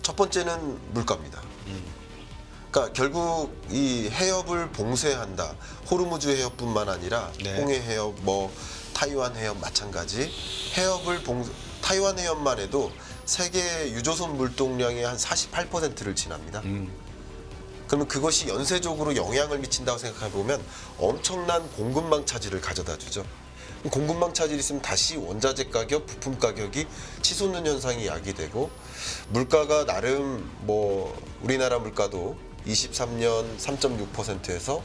첫 번째는 물가입니다. 그러니까 결국 이 해협을 봉쇄한다. 호르무즈 해협뿐만 아니라 네. 홍해 해협, 타이완 해협 마찬가지. 타이완 해협만 해도 세계 유조선 물동량의 한 48%를 지납니다. 그러면 그것이 연쇄적으로 영향을 미친다고 생각해 보면 엄청난 공급망 차질을 가져다 주죠. 공급망 차질이 있으면 다시 원자재 가격, 부품 가격이 치솟는 현상이 야기되고, 물가가 나름 우리나라 물가도 23년 3.6%에서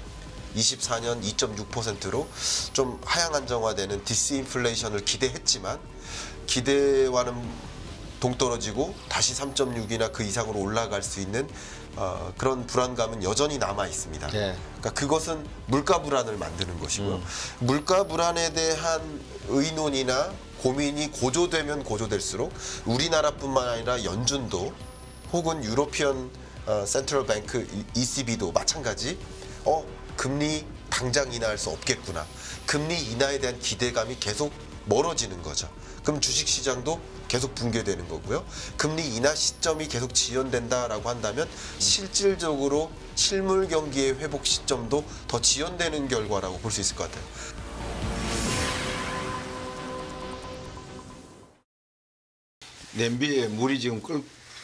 24년 2.6%로 좀 하향 안정화되는 디스인플레이션을 기대했지만 기대와는 동떨어지고 다시 3.6이나 그 이상으로 올라갈 수 있는 그런 불안감은 여전히 남아 있습니다. 네. 그러니까 그것은 물가 불안을 만드는 것이고요. 물가 불안에 대한 의논이나 고민이 고조되면 고조될수록 우리나라뿐만 아니라 연준도 혹은 유로피언 센트럴 뱅크 ECB도 마찬가지 금리 당장 인하할 수 없겠구나. 금리 인하에 대한 기대감이 계속 멀어지는 거죠. 그럼 주식시장도 계속 붕괴되는 거고요. 금리 인하 시점이 계속 지연된다라고 한다면 실질적으로 실물 경기의 회복 시점도 더 지연되는 결과라고 볼 수 있을 것 같아요. 냄비에 물이 지금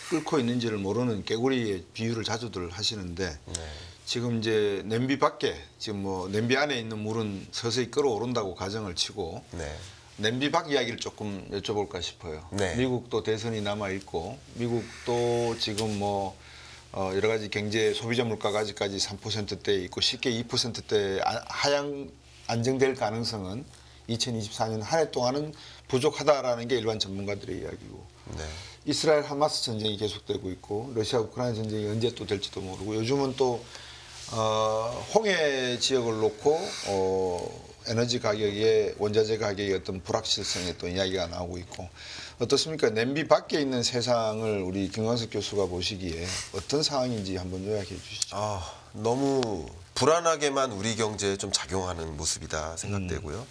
끓고 있는지를 모르는 깨구리의 비유를 자주들 하시는데, 네. 지금 이제 냄비 밖에 지금 냄비 안에 있는 물은 서서히 끓어오른다고 가정을 치고, 네. 냄비 밖 이야기를 조금 여쭤볼까 싶어요. 네. 미국도 대선이 남아 있고, 미국도 지금 여러 가지 경제 소비자 물가가 아직까지 3%대에 있고 쉽게 2%대 하향 안정될 가능성은 2024년 한 해 동안은 부족하다라는 게 일반 전문가들의 이야기고, 네. 이스라엘 하마스 전쟁이 계속되고 있고, 러시아 우크라이나 전쟁이 언제 또 될지도 모르고, 요즘은 또 홍해 지역을 놓고 에너지 가격에 원자재 가격의 어떤 불확실성의 또 이야기가 나오고 있고, 어떻습니까? 냄비 밖에 있는 세상을 우리 김광석 교수가 보시기에 어떤 상황인지 한번 요약해 주시죠. 너무 불안하게만 우리 경제에 좀 작용하는 모습이다 생각되고요.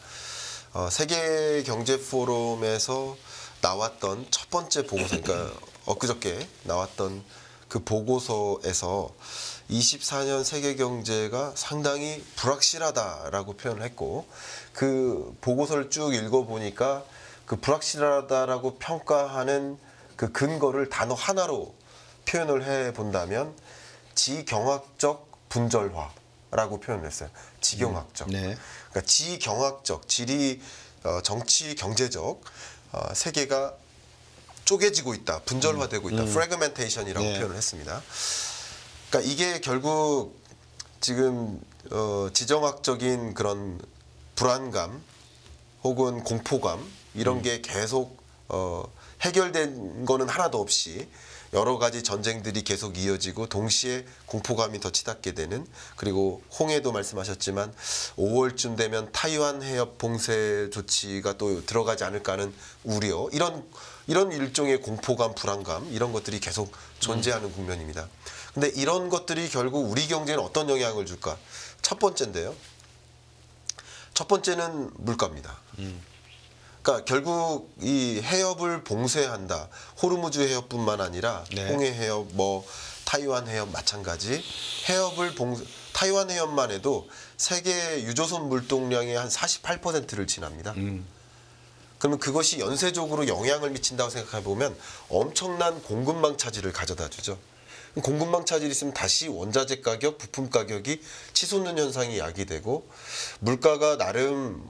세계 경제 포럼에서 나왔던 첫 번째 보고서, 그러니까 엊그저께 나왔던 그 보고서에서 24년 세계 경제가 상당히 불확실하다라고 표현을 했고, 그 보고서를 쭉 읽어보니까 그 불확실하다라고 평가하는 그 근거를 단어 하나로 표현을 해본다면 지경학적 분절화라고 표현을 했어요. 지경학적. 네. 그러니까 지경학적, 지리, 정치, 경제적 세계가 쪼개지고 있다, 분절화되고 있다, 프래그멘테이션이라고 네. 표현을 했습니다. 그러니까 이게 결국 지금 지정학적인 그런 불안감 혹은 공포감 이런 게 계속 해결된 거는 하나도 없이 여러 가지 전쟁들이 계속 이어지고 동시에 공포감이 더 치닫게 되는, 그리고 홍해도 말씀하셨지만 5월쯤 되면 타이완 해협 봉쇄 조치가 또 들어가지 않을까 하는 우려, 이런 일종의 공포감, 불안감 이런 것들이 계속 존재하는 국면입니다. 근데 이런 것들이 결국 우리 경제에는 어떤 영향을 줄까? 첫 번째인데요. 첫 번째는 물가입니다. 그러니까 결국 이 해협을 봉쇄한다. 호르무즈 해협뿐만 아니라 네. 홍해 해협, 타이완 해협 마찬가지. 타이완 해협만 해도 세계 유조선 물동량의 한 48%를 지납니다. 그러면 그것이 연쇄적으로 영향을 미친다고 생각해 보면 엄청난 공급망 차질을 가져다 주죠. 공급망 차질이 있으면 다시 원자재 가격, 부품 가격이 치솟는 현상이 야기되고, 물가가 나름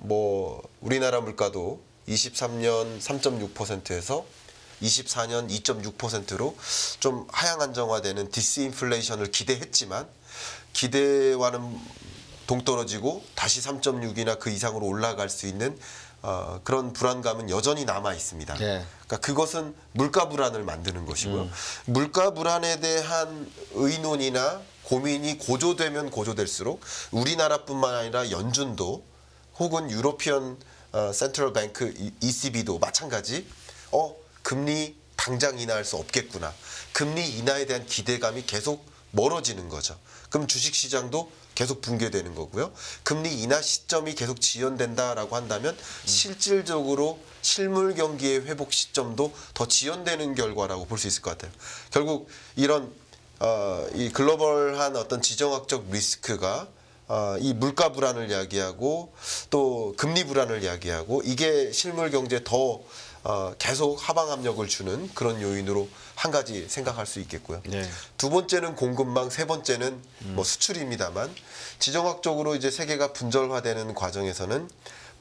우리나라 물가도 23년 3.6%에서 24년 2.6%로 좀 하향 안정화되는 디스인플레이션을 기대했지만 기대와는 동떨어지고 다시 3.6이나 그 이상으로 올라갈 수 있는 그런 불안감은 여전히 남아 있습니다. 네. 그러니까 그것은 물가 불안을 만드는 것이고요. 물가 불안에 대한 의논이나 고민이 고조되면 고조될수록 우리나라뿐만 아니라 연준도 혹은 유로피언 센트럴 뱅크 ECB도 마찬가지 금리 당장 인하할 수 없겠구나. 금리 인하에 대한 기대감이 계속 멀어지는 거죠. 그럼 주식시장도 계속 붕괴되는 거고요. 금리 인하 시점이 계속 지연된다라고 한다면 실질적으로 실물 경기의 회복 시점도 더 지연되는 결과라고 볼 수 있을 것 같아요. 결국 이런 이 글로벌한 어떤 지정학적 리스크가 이 물가 불안을 이야기하고 또 금리 불안을 이야기하고 이게 실물 경제에 더 계속 하방 압력을 주는 그런 요인으로 한 가지 생각할 수 있겠고요. 네. 두 번째는 공급망, 세 번째는 뭐 수출입니다만 지정학적으로 이제 세계가 분절화되는 과정에서는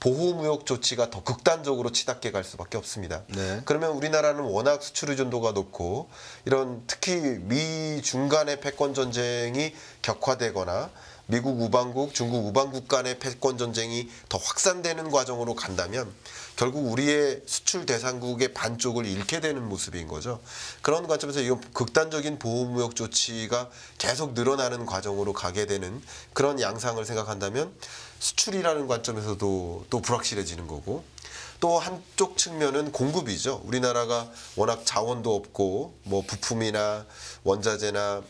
보호무역 조치가 더 극단적으로 치닫게 갈 수밖에 없습니다. 네. 그러면 우리나라는 워낙 수출 의존도가 높고 이런 특히 미 중간의 패권 전쟁이 격화되거나 미국 우방국, 중국 우방국 간의 패권 전쟁이 더 확산되는 과정으로 간다면 결국 우리의 수출 대상국의 반쪽을 잃게 되는 모습인 거죠. 그런 관점에서 이 극단적인 보호무역 조치가 계속 늘어나는 과정으로 가게 되는 그런 양상을 생각한다면 수출이라는 관점에서도 또 불확실해지는 거고 또 한쪽 측면은 공급이죠. 우리나라가 워낙 자원도 없고 뭐 부품이나 원자재나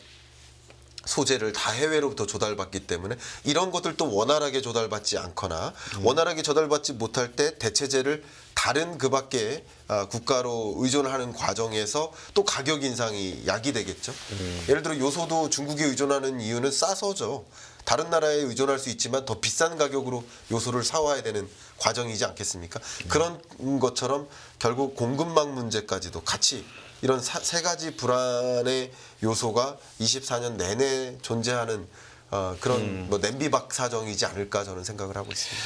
소재를 다 해외로부터 조달받기 때문에 이런 것들도 원활하게 조달받지 않거나 원활하게 조달받지 못할 때 대체재를 다른 그 밖에 국가로 의존하는 과정에서 또 가격 인상이 야기되겠죠. 예를 들어 요소도 중국에 의존하는 이유는 싸서죠. 다른 나라에 의존할 수 있지만 더 비싼 가격으로 요소를 사와야 되는 과정이지 않겠습니까? 그런 것처럼 결국 공급망 문제까지도 같이 이런 세 가지 불안의 요소가 24년 내내 존재하는 그런 뭐 냄비박 사정이지 않을까 저는 생각을 하고 있습니다.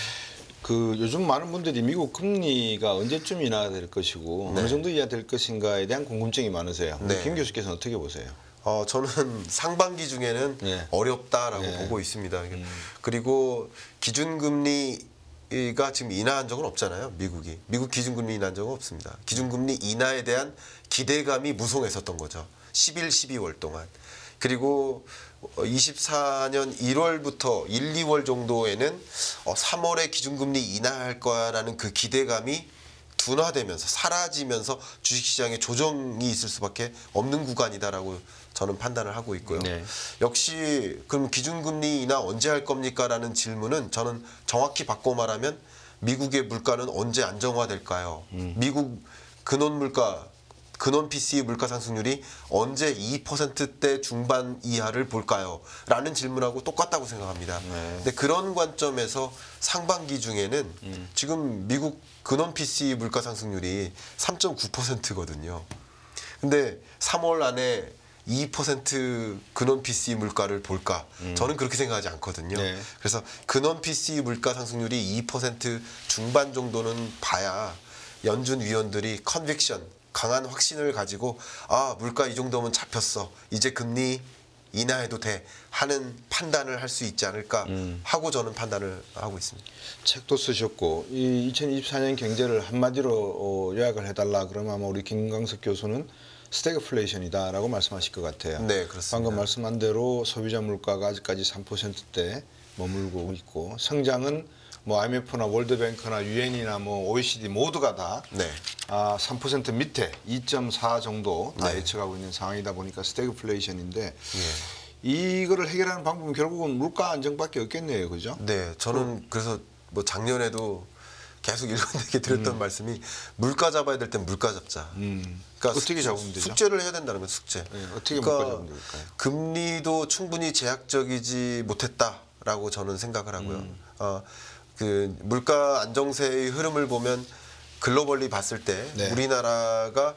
그 요즘 많은 분들이 미국 금리가 언제쯤 인하될 것이고 네. 어느 정도 인하될 것인가에 대한 궁금증이 많으세요. 네. 김 교수께서는 어떻게 보세요? 저는 상반기 중에는 네. 어렵다라고 네. 보고 있습니다. 그리고 기준금리가 지금 인하한 적은 없잖아요. 미국 기준금리 인하한 적은 없습니다. 기준금리 인하에 대한 기대감이 무성했었던 거죠. 11, 12월 동안. 그리고 24년 1월부터 1, 2월 정도에는 3월에 기준금리 인하할 거야라는 그 기대감이 둔화되면서 사라지면서 주식시장에 조정이 있을 수밖에 없는 구간이다라고 저는 판단을 하고 있고요. 네. 역시 그럼 기준금리 인하 언제 할 겁니까라는 질문은 저는 정확히 바꿔 말하면 미국의 물가는 언제 안정화될까요? 미국 근원 PCE 물가 상승률이 언제 2%대 중반 이하를 볼까요? 라는 질문하고 똑같다고 생각합니다. 네. 근데 그런 관점에서 상반기 중에는 지금 미국 근원 PCE 물가 상승률이 3.9%거든요. 근데 3월 안에 2% 근원 PCE 물가를 볼까? 저는 그렇게 생각하지 않거든요. 네. 그래서 근원 PCE 물가 상승률이 2% 중반 정도는 봐야 연준 위원들이 컨빅션 강한 확신을 가지고 물가 이 정도면 잡혔어. 이제 금리 인하해도 돼 하는 판단을 할 수 있지 않을까 하고 저는 판단을 하고 있습니다. 책도 쓰셨고 이 2024년 경제를 한마디로 요약을 해달라 그러면 아마 우리 김광석 교수는 스태그플레이션이다라고 말씀하실 것 같아요. 네, 그렇습니다. 방금 말씀한 대로 소비자 물가가 아직까지 3%대 머물고 있고 성장은 뭐 IMF나 월드뱅크나 유엔이나 뭐 OECD 모두가 다 네. 3% 밑에 2.4 정도 다 네. 예측하고 있는 상황이다 보니까 스태그플레이션인데 예. 이거를 해결하는 방법은 결국은 물가 안정밖에 없겠네요, 그죠? 네, 저는 그래서 뭐 작년에도 계속 일관되게 드렸던 말씀이 물가 잡아야 될 땐 물가 잡자. 그러니까 어떻게 잡으면 되죠? 숙제를 해야 된다는 거예요, 숙제. 네, 어떻게 물가 잡으면 될까요? 금리도 충분히 제약적이지 못했다라고 저는 생각을 하고요. 그 물가 안정세의 흐름을 보면 글로벌리 봤을 때 네. 우리나라가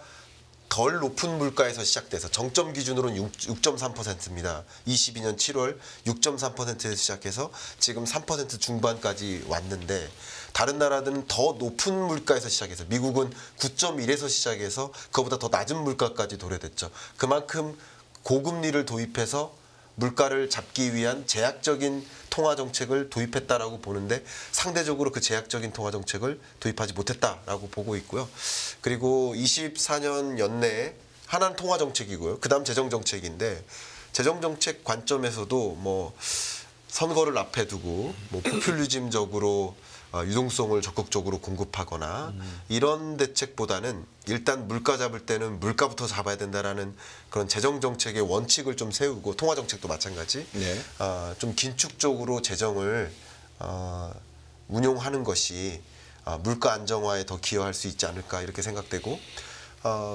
덜 높은 물가에서 시작돼서 정점 기준으로는 6.3%입니다. 22년 7월 6.3%에서 시작해서 지금 3% 중반까지 왔는데 다른 나라들은 더 높은 물가에서 시작해서 미국은 9.1에서 시작해서 그거보다 더 낮은 물가까지 도래됐죠. 그만큼 고금리를 도입해서 물가를 잡기 위한 제약적인 통화 정책을 도입했다라고 보는데 상대적으로 그 제약적인 통화 정책을 도입하지 못했다라고 보고 있고요. 그리고 24년 연내에 하나는 통화 정책이고요. 그다음 재정 정책인데 재정 정책 관점에서도 뭐 선거를 앞에 두고 뭐 포퓰리즘적으로 유동성을 적극적으로 공급하거나 이런 대책보다는 일단 물가 잡을 때는 물가부터 잡아야 된다라는 그런 재정 정책의 원칙을 좀 세우고 통화 정책도 마찬가지 네. 좀 긴축적으로 재정을 운용하는 것이 물가 안정화에 더 기여할 수 있지 않을까 이렇게 생각되고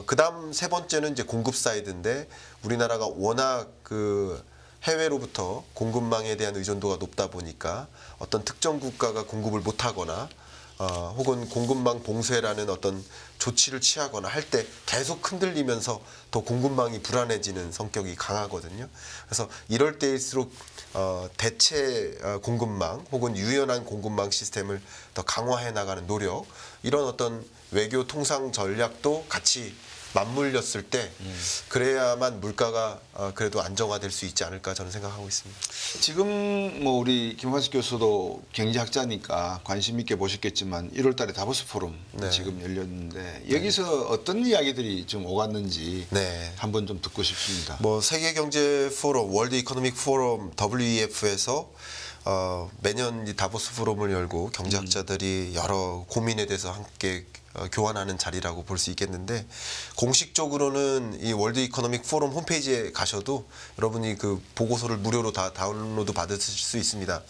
그다음 세 번째는 이제 공급 사이드인데 우리나라가 워낙 그 해외로부터 공급망에 대한 의존도가 높다 보니까 어떤 특정 국가가 공급을 못하거나 혹은 공급망 봉쇄라는 어떤 조치를 취하거나 할 때 계속 흔들리면서 더 공급망이 불안해지는 성격이 강하거든요. 그래서 이럴 때일수록 대체 공급망 혹은 유연한 공급망 시스템을 더 강화해 나가는 노력 이런 어떤 외교 통상 전략도 같이 맞물렸을 때 그래야만 물가가 그래도 안정화될 수 있지 않을까 저는 생각하고 있습니다. 지금 뭐 우리 김환식 교수도 경제학자니까 관심 있게 보셨겠지만 1월달에 다보스 포럼 네. 지금 열렸는데 여기서 어떤 이야기들이 좀 오갔는지 네. 한번 좀 듣고 싶습니다. 뭐 세계 경제 포럼, 월드 이코노믹 포럼 WEF에서 매년 이 다보스 포럼을 열고 경제학자들이 여러 고민에 대해서 함께 교환하는 자리라고 볼 수 있겠는데 공식적으로는 이 월드 이코노믹 포럼 홈페이지에 가셔도 여러분이 그 보고서를 무료로 다 다운로드 받으실 수 있습니다.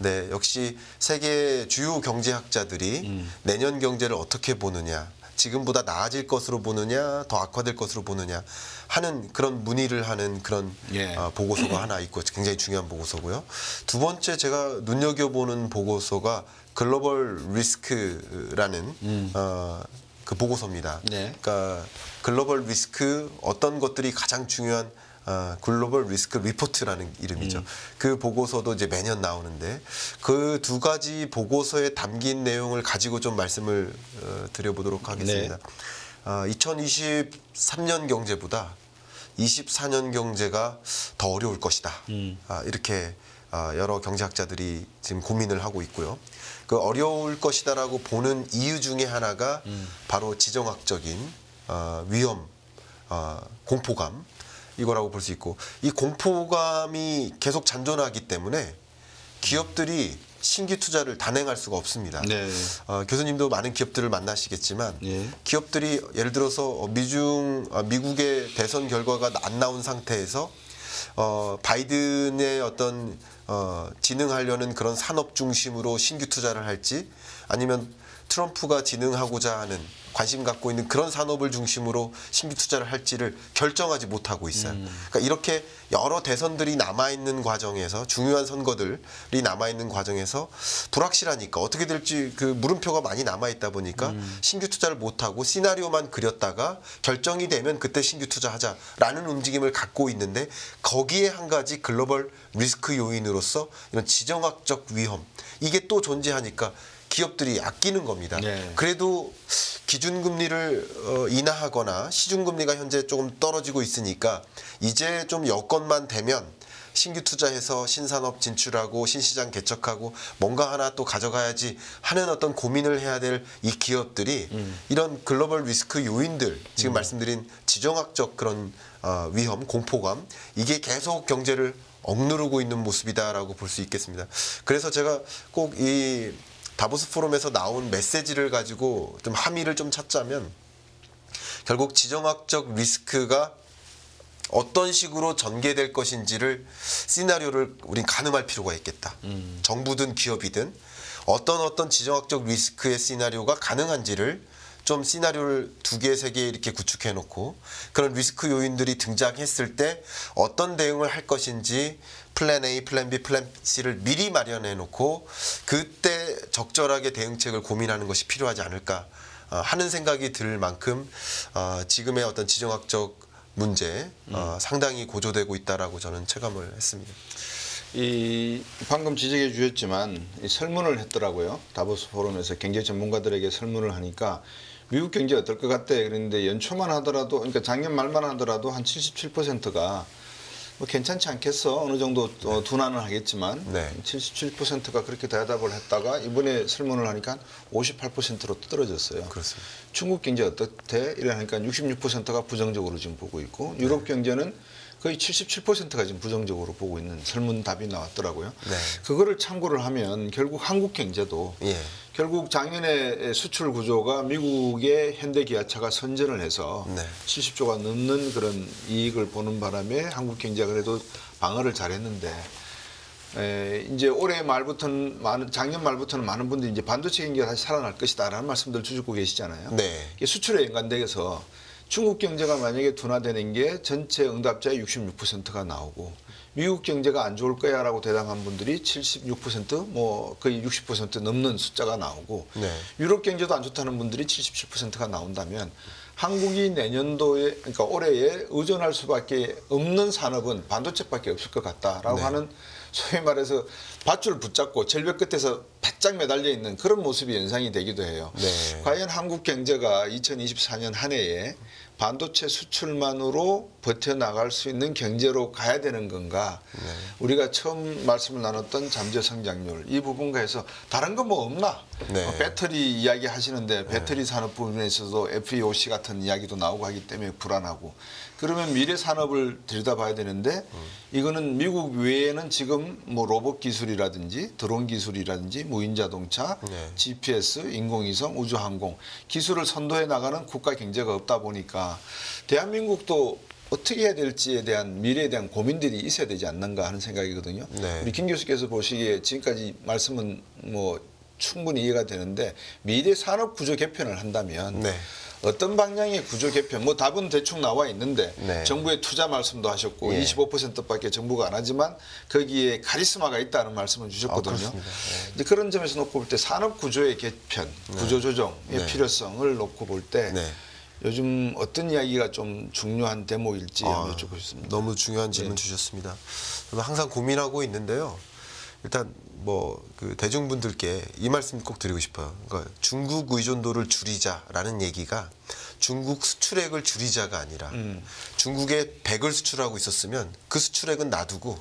네, 역시 세계 주요 경제학자들이 내년 경제를 어떻게 보느냐, 지금보다 나아질 것으로 보느냐, 더 악화될 것으로 보느냐 하는 그런 문의를 하는 그런 예. 보고서가 하나 있고 굉장히 중요한 보고서고요. 두 번째 제가 눈여겨보는 보고서가 글로벌 리스크라는 그 보고서입니다. 네. 그러니까 글로벌 리스크 어떤 것들이 가장 중요한 글로벌 리스크 리포트라는 이름이죠. 그 보고서도 이제 매년 나오는데 그 두 가지 보고서에 담긴 내용을 가지고 좀 말씀을 드려보도록 하겠습니다. 2023년 경제보다 24년 경제가 더 어려울 것이다. 이렇게 여러 경제학자들이 지금 고민을 하고 있고요. 그 어려울 것이다라고 보는 이유 중에 하나가 바로 지정학적인 위험, 공포감 이거라고 볼 수 있고 이 공포감이 계속 잔존하기 때문에 기업들이 신규 투자를 단행할 수가 없습니다. 네. 교수님도 많은 기업들을 만나시겠지만 네. 기업들이 예를 들어서 미국의 대선 결과가 안 나온 상태에서 바이든의 어떤 진흥하려는 그런 산업 중심으로 신규 투자를 할지 아니면 트럼프가 진흥하고자 하는 관심 갖고 있는 그런 산업을 중심으로 신규 투자를 할지를 결정하지 못하고 있어요. 그러니까 이렇게 여러 대선들이 남아있는 과정에서 중요한 선거들이 남아있는 과정에서 불확실하니까 어떻게 될지 그 물음표가 많이 남아있다 보니까 신규 투자를 못하고 시나리오만 그렸다가 결정이 되면 그때 신규 투자하자라는 움직임을 갖고 있는데 거기에 한 가지 글로벌 리스크 요인으로서 이런 지정학적 위험 이게 또 존재하니까 기업들이 아끼는 겁니다. 네. 그래도 기준금리를 인하하거나 시중금리가 현재 조금 떨어지고 있으니까 이제 좀 여건만 되면 신규 투자해서 신산업 진출하고 신시장 개척하고 뭔가 하나 또 가져가야지 하는 어떤 고민을 해야 될 이 기업들이 이런 글로벌 리스크 요인들 지금 말씀드린 지정학적 그런 위험, 공포감 이게 계속 경제를 억누르고 있는 모습이다라고 볼 수 있겠습니다. 그래서 제가 꼭 이 다보스 포럼에서 나온 메시지를 가지고 좀 함의를 좀 찾자면 결국 지정학적 리스크가 어떤 식으로 전개될 것인지를 시나리오를 우린 가늠할 필요가 있겠다. 정부든 기업이든 어떤 지정학적 리스크의 시나리오가 가능한지를 좀 시나리오를 2개, 3개 이렇게 구축해 놓고 그런 리스크 요인들이 등장했을 때 어떤 대응을 할 것인지 플랜 A, 플랜 B, 플랜 C를 미리 마련해 놓고 그때 적절하게 대응책을 고민하는 것이 필요하지 않을까 하는 생각이 들 만큼 지금의 어떤 지정학적 문제 상당히 고조되고 있다라고 저는 체감을 했습니다. 이 방금 지적해 주셨지만 이 설문을 했더라고요. 다보스 포럼에서 경제 전문가들에게 설문을 하니까 미국 경제 어떨 것 같대. 그런데 연초만 하더라도 그러니까 작년 말만 하더라도 한 77%가 뭐 괜찮지 않겠어. 어느 정도 둔화는 하겠지만 네. 77%가 그렇게 대답을 했다가 이번에 설문을 하니까 58%로 떨어졌어요. 그렇습니다. 중국 경제 어떻대? 이러니까 66%가 부정적으로 지금 보고 있고 유럽 경제는 거의 77%가 지금 부정적으로 보고 있는 설문 답이 나왔더라고요. 네. 그거를 참고를 하면 결국 한국 경제도 예. 결국 작년에 수출 구조가 미국의 현대기아차가 선전을 해서 네. 70조가 넘는 그런 이익을 보는 바람에 한국 경제가 그래도 방어를 잘했는데 이제 올해 말부터는 작년 말부터는 많은 분들이 이제 반도체 경기가 다시 살아날 것이다라는 말씀들 주시고 계시잖아요. 네. 이게 수출에 연관돼서 중국 경제가 만약에 둔화되는 게 전체 응답자의 66%가 나오고 미국 경제가 안 좋을 거야라고 대답한 분들이 76%뭐 거의 60% 넘는 숫자가 나오고 네. 유럽 경제도 안 좋다는 분들이 77%가 나온다면 한국이 내년도에 그러니까 올해에 의존할 수밖에 없는 산업은 반도체밖에 없을 것 같다라고 네. 하는 소위 말해서 밧줄 붙잡고 절벽 끝에서 바짝 매달려 있는 그런 모습이 연상이 되기도 해요. 네. 과연 한국 경제가 2024년 한 해에 반도체 수출만으로 버텨나갈 수 있는 경제로 가야 되는 건가? 네. 우리가 처음 말씀을 나눴던 잠재 성장률 이 부분과 해서 다른 거 뭐 없나? 네. 배터리 이야기 하시는데 배터리 산업 부분에 있어서도 FEOC 같은 이야기도 나오고 하기 때문에 불안하고 그러면 미래 산업을 들여다봐야 되는데 이거는 미국 외에는 지금 뭐 로봇 기술이라든지 드론 기술이라든지 무인 자동차, 네. GPS, 인공위성, 우주항공 기술을 선도해 나가는 국가 경제가 없다 보니까 대한민국도 어떻게 해야 될지에 대한 미래에 대한 고민들이 있어야 되지 않는가 하는 생각이거든요. 네. 우리 김 교수께서 보시기에 지금까지 말씀은 뭐 충분히 이해가 되는데 미래 산업 구조 개편을 한다면 네. 어떤 방향의 구조 개편 뭐 답은 대충 나와 있는데 네. 정부의 투자 말씀도 하셨고 예. 25%밖에 정부가 안 하지만 거기에 카리스마가 있다는 말씀을 주셨거든요. 그렇습니다. 네. 이제 그런 점에서 놓고 볼 때 산업 구조의 개편, 구조 조정의 네. 필요성을 놓고 볼 때 네. 요즘 어떤 이야기가 좀 중요한 대목일지 한번 여쭙고 싶습니다. 너무 중요한 질문 네. 주셨습니다. 저도 항상 고민하고 있는데요. 일단 뭐 그 대중분들께 이 말씀 꼭 드리고 싶어요. 그러니까 중국 의존도를 줄이자라는 얘기가 중국 수출액을 줄이자가 아니라 중국에 100을 수출하고 있었으면 그 수출액은 놔두고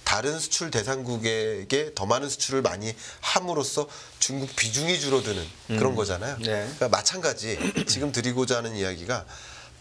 다른 수출 대상국에게 더 많은 수출을 많이 함으로써 중국 비중이 줄어드는 그런 거잖아요. 네. 그러니까 마찬가지 지금 드리고자 하는 이야기가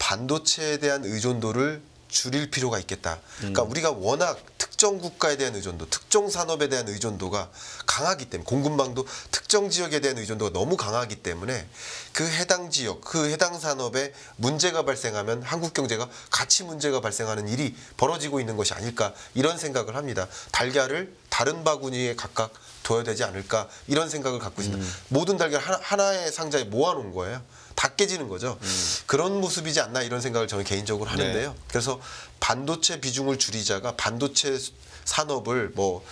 반도체에 대한 의존도를 줄일 필요가 있겠다. 그러니까 우리가 워낙 특정 국가에 대한 의존도, 특정 산업에 대한 의존도가 강하기 때문에 공급망도 특정 지역에 대한 의존도가 너무 강하기 때문에 그 해당 지역, 그 해당 산업에 문제가 발생하면 한국 경제가 같이 문제가 발생하는 일이 벌어지고 있는 것이 아닐까 이런 생각을 합니다. 달걀을 다른 바구니에 각각 둬야 되지 않을까 이런 생각을 갖고 있습니다. 모든 달걀 하나의 상자에 모아놓은 거예요. 다 깨지는 거죠. 그런 모습이지 않나 이런 생각을 저는 개인적으로 하는데요. 네. 그래서 반도체 비중을 줄이자가 반도체 산업을 뭐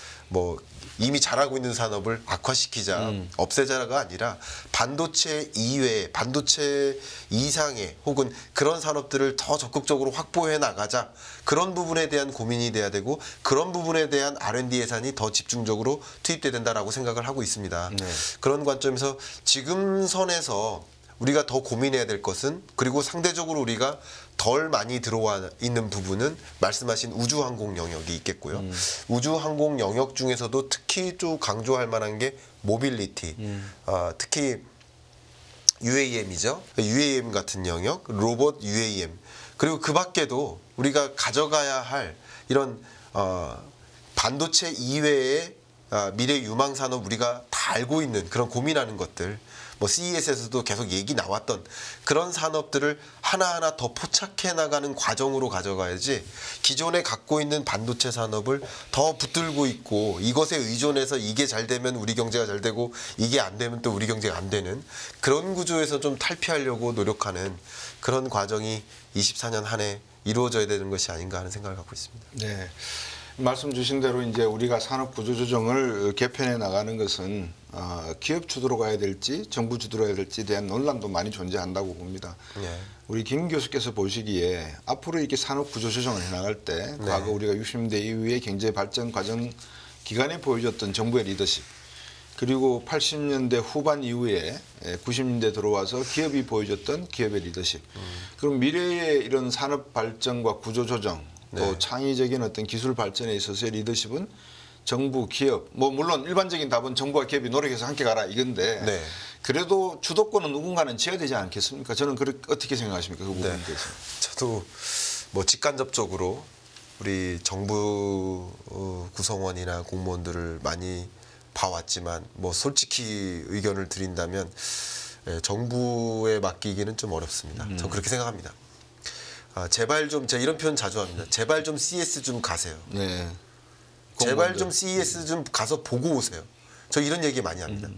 이미 잘하고 있는 산업을 악화시키자, 없애자가 아니라 반도체 이외에 반도체 이상의 혹은 그런 산업들을 더 적극적으로 확보해 나가자. 그런 부분에 대한 고민이 돼야 되고 그런 부분에 대한 R&D 예산이 더 집중적으로 투입돼야 된다라고 생각을 하고 있습니다. 네. 그런 관점에서 지금 선에서 우리가 더 고민해야 될 것은 그리고 상대적으로 우리가 덜 많이 들어와 있는 부분은 말씀하신 우주항공 영역이 있겠고요. 우주항공 영역 중에서도 특히 좀 강조할 만한 게 모빌리티, 특히 UAM이죠. UAM 같은 영역, 로봇 UAM 그리고 그 밖에도 우리가 가져가야 할 이런 반도체 이외의 미래 유망 산업 우리가 다 알고 있는 그런 고민하는 것들 뭐 CES에서도 계속 얘기 나왔던 그런 산업들을 하나하나 더 포착해 나가는 과정으로 가져가야지 기존에 갖고 있는 반도체 산업을 더 붙들고 있고 이것에 의존해서 이게 잘 되면 우리 경제가 잘 되고 이게 안 되면 또 우리 경제가 안 되는 그런 구조에서 좀 탈피하려고 노력하는 그런 과정이 24년 한 해 이루어져야 되는 것이 아닌가 하는 생각을 갖고 있습니다. 네. 말씀 주신 대로 이제 우리가 산업 구조 조정을 개편해 나가는 것은 기업 주도로 가야 될지 정부 주도로 가야 될지에 대한 논란도 많이 존재한다고 봅니다. 네. 우리 김 교수께서 보시기에 앞으로 이렇게 산업 구조 조정을 해 나갈 때 네. 과거 우리가 60년대 이후의 경제 발전 과정 기간에 보여줬던 정부의 리더십 그리고 80년대 후반 이후에 90년대 들어와서 기업이 보여줬던 기업의 리더십 그럼 미래의 이런 산업 발전과 구조 조정 또 네. 창의적인 어떤 기술 발전에 있어서의 리더십은 정부, 기업, 뭐 물론 일반적인 답은 정부와 기업이 노력해서 함께 가라 이건데 네. 그래도 주도권은 누군가는 쥐어야 되지 않겠습니까? 저는 어떻게 생각하십니까? 그 부분에 네. 대해서. 저도 뭐 직간접적으로 우리 정부 구성원이나 공무원들을 많이 봐왔지만 뭐 솔직히 의견을 드린다면 정부에 맡기기는 좀 어렵습니다. 저 그렇게 생각합니다. 제발 좀 제가 이런 표현 자주 합니다. 제발 좀 CES 좀 가세요. 네. 제발 좀 CES 좀 가서 보고 오세요. 저 이런 얘기 많이 합니다.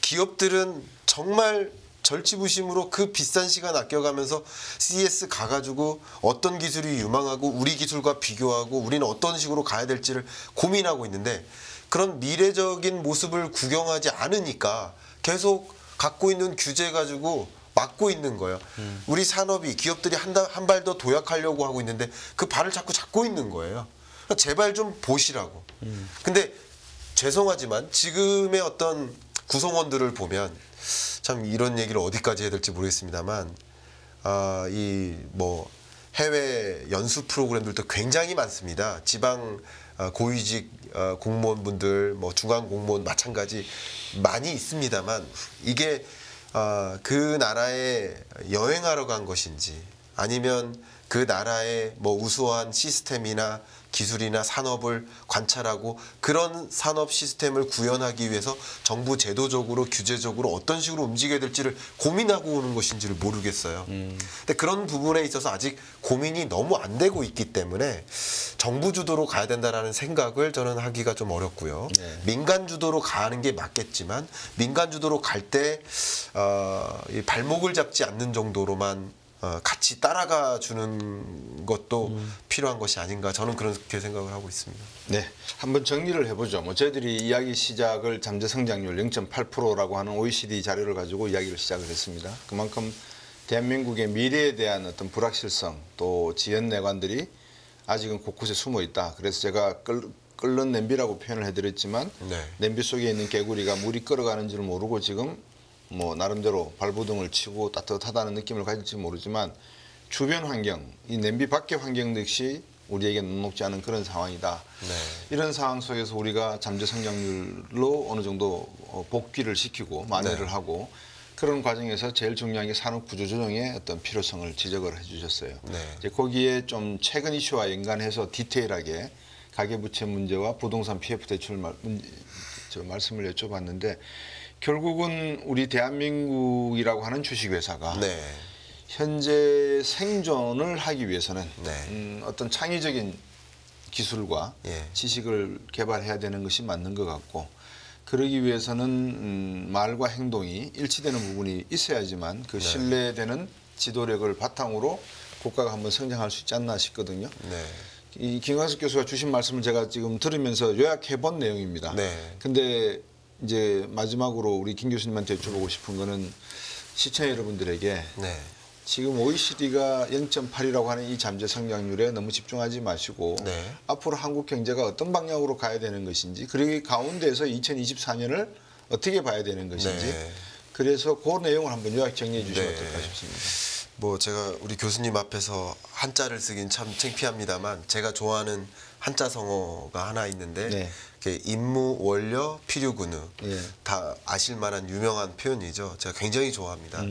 기업들은 정말 절치부심으로 그 비싼 시간 아껴가면서 CES 가가지고 어떤 기술이 유망하고 우리 기술과 비교하고 우리는 어떤 식으로 가야 될지를 고민하고 있는데 그런 미래적인 모습을 구경하지 않으니까 계속 갖고 있는 규제 가지고 막고 있는 거예요. 우리 산업이 기업들이 한 발 더 도약하려고 하고 있는데 그 발을 자꾸 잡고 있는 거예요. 그러니까 제발 좀 보시라고. 근데 죄송하지만 지금의 어떤 구성원들을 보면 참 이런 얘기를 어디까지 해야 될지 모르겠습니다만 이 뭐 해외 연수 프로그램들도 굉장히 많습니다. 지방 고위직 공무원분들 뭐 중앙 공무원 마찬가지 많이 있습니다만 이게 그 나라에 여행하러 간 것인지 아니면 그 나라의 뭐 우수한 시스템이나 기술이나 산업을 관찰하고 그런 산업 시스템을 구현하기 위해서 정부 제도적으로 규제적으로 어떤 식으로 움직여야 될지를 고민하고 오는 것인지를 모르겠어요. 근데 그런 부분에 있어서 아직 고민이 너무 안 되고 있기 때문에 정부 주도로 가야 된다라는 생각을 저는 하기가 좀 어렵고요. 네. 민간 주도로 가는 게 맞겠지만 민간 주도로 갈 때 발목을 잡지 않는 정도로만 같이 따라가 주는 것도 필요한 것이 아닌가 저는 그렇게 생각을 하고 있습니다. 네, 한번 정리를 해보죠. 뭐 저희들이 이야기 시작을 잠재 성장률 0.8%라고 하는 OECD 자료를 가지고 이야기를 시작을 했습니다. 그만큼 대한민국의 미래에 대한 어떤 불확실성 또 지연 내관들이 아직은 곳곳에 숨어 있다. 그래서 제가 끓는 냄비라고 표현을 해드렸지만 네. 냄비 속에 있는 개구리가 물이 끓어가는 줄 모르고 지금 뭐 나름대로 발버둥을 치고 따뜻하다는 느낌을 가질지 모르지만 주변 환경, 이 냄비 밖의 환경 역시 우리에게 녹록지 않은 그런 상황이다. 네. 이런 상황 속에서 우리가 잠재 성장률로 어느 정도 복귀를 시키고 만회를 네. 하고 그런 과정에서 제일 중요한 게 산업 구조 조정의 어떤 필요성을 지적을 해주셨어요. 네. 이제 거기에 좀 최근 이슈와 연관해서 디테일하게 가계부채 문제와 부동산 PF 대출 말씀을 여쭤봤는데 결국은 우리 대한민국이라고 하는 주식회사가 네. 현재 생존을 하기 위해서는 네. 어떤 창의적인 기술과 예. 지식을 개발해야 되는 것이 맞는 것 같고 그러기 위해서는 말과 행동이 일치되는 부분이 있어야지만 그 신뢰되는 지도력을 바탕으로 국가가 한번 성장할 수 있지 않나 싶거든요. 네. 이 김광석 교수가 주신 말씀을 제가 지금 들으면서 요약해 본 내용입니다. 네. 근데 이제 마지막으로 우리 김 교수님한테 여쭤보고 싶은 거는 시청자 여러분들에게 네. 지금 OECD가 0.8이라고 하는 이 잠재 성장률에 너무 집중하지 마시고 네. 앞으로 한국 경제가 어떤 방향으로 가야 되는 것인지 그리고 가운데에서 2024년을 어떻게 봐야 되는 것인지 네. 그래서 그 내용을 한번 요약 정리해 주시면 네. 어떨까 싶습니다. 뭐 제가 우리 교수님 앞에서 한자를 쓰긴 참 창피합니다만 제가 좋아하는 한자 성어가 하나 있는데 네. 임무 원료 필요근우 예. 다 아실 만한 유명한 표현이죠. 제가 굉장히 좋아합니다.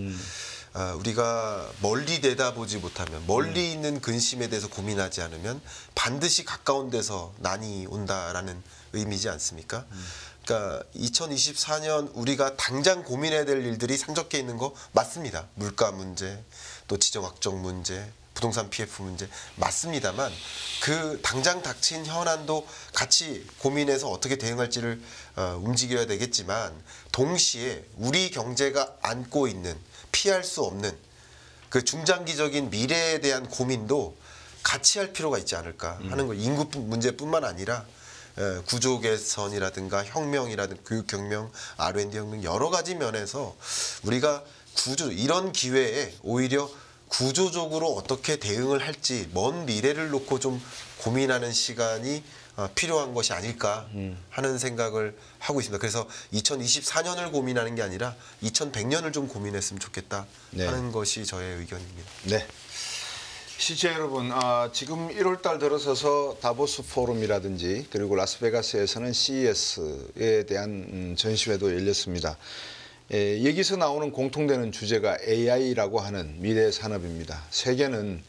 우리가 멀리 내다보지 못하면 멀리 있는 근심에 대해서 고민하지 않으면 반드시 가까운 데서 난이 온다라는 의미지 않습니까? 그러니까 2024년 우리가 당장 고민해야 될 일들이 상적해 있는 거 맞습니다. 물가 문제, 또 지정학적 문제, 부동산 PF 문제 맞습니다만 그 당장 닥친 현안도 같이 고민해서 어떻게 대응할지를 움직여야 되겠지만 동시에 우리 경제가 안고 있는 피할 수 없는 그 중장기적인 미래에 대한 고민도 같이 할 필요가 있지 않을까 하는 거. 인구 문제뿐만 아니라 구조 개선이라든가 혁명이라든가 교육 혁명, R&D 혁명 여러 가지 면에서 우리가 이런 기회에 오히려 구조적으로 어떻게 대응을 할지 먼 미래를 놓고 좀 고민하는 시간이 필요한 것이 아닐까 하는 생각을 하고 있습니다. 그래서 2024년을 고민하는 게 아니라 2100년을 좀 고민했으면 좋겠다 하는 것이 저의 의견입니다. 네. 시청자 여러분, 지금 1월달 들어서서 다보스 포럼이라든지 그리고 라스베가스에서는 CES에 대한 전시회도 열렸습니다. 여기서 나오는 공통되는 주제가 AI라고 하는 미래 산업입니다. 세계는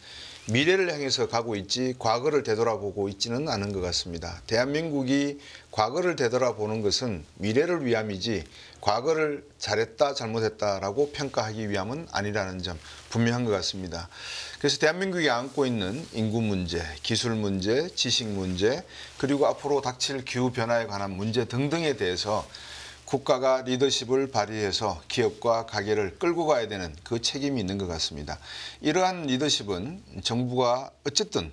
미래를 향해서 가고 있지 과거를 되돌아보고 있지는 않은 것 같습니다. 대한민국이 과거를 되돌아보는 것은 미래를 위함이지 과거를 잘했다 잘못했다라고 평가하기 위함은 아니라는 점 분명한 것 같습니다. 그래서 대한민국이 안고 있는 인구 문제, 기술 문제, 지식 문제, 그리고 앞으로 닥칠 기후 변화에 관한 문제 등등에 대해서 국가가 리더십을 발휘해서 기업과 가게를 끌고 가야 되는 그 책임이 있는 것 같습니다. 이러한 리더십은 정부가 어쨌든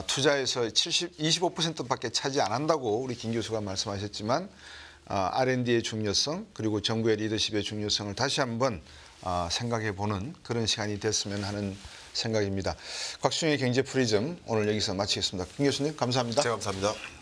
투자에서 25%밖에 차지 안 한다고 우리 김 교수가 말씀하셨지만 R&D의 중요성 그리고 정부의 리더십의 중요성을 다시 한번 생각해 보는 그런 시간이 됐으면 하는 생각입니다. 곽수영의 경제 프리즘 오늘 여기서 마치겠습니다. 김 교수님 감사합니다. 제가 감사합니다.